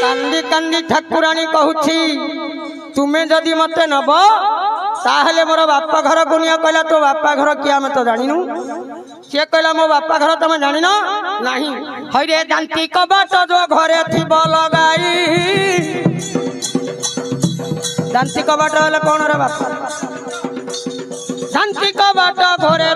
कांदी कांदी ठाकुराणी कहूची तुम्हें जदि मत नब ताहले मोर बापा घर गुनिया कहला तो बापा घर किए आम तो जानू सी कहला मो बापा घर तुम जान ना हईरे दांती कबाट जो घरे थी लगाई दांती कबाट कौन रे बापा दांती कबाट घरे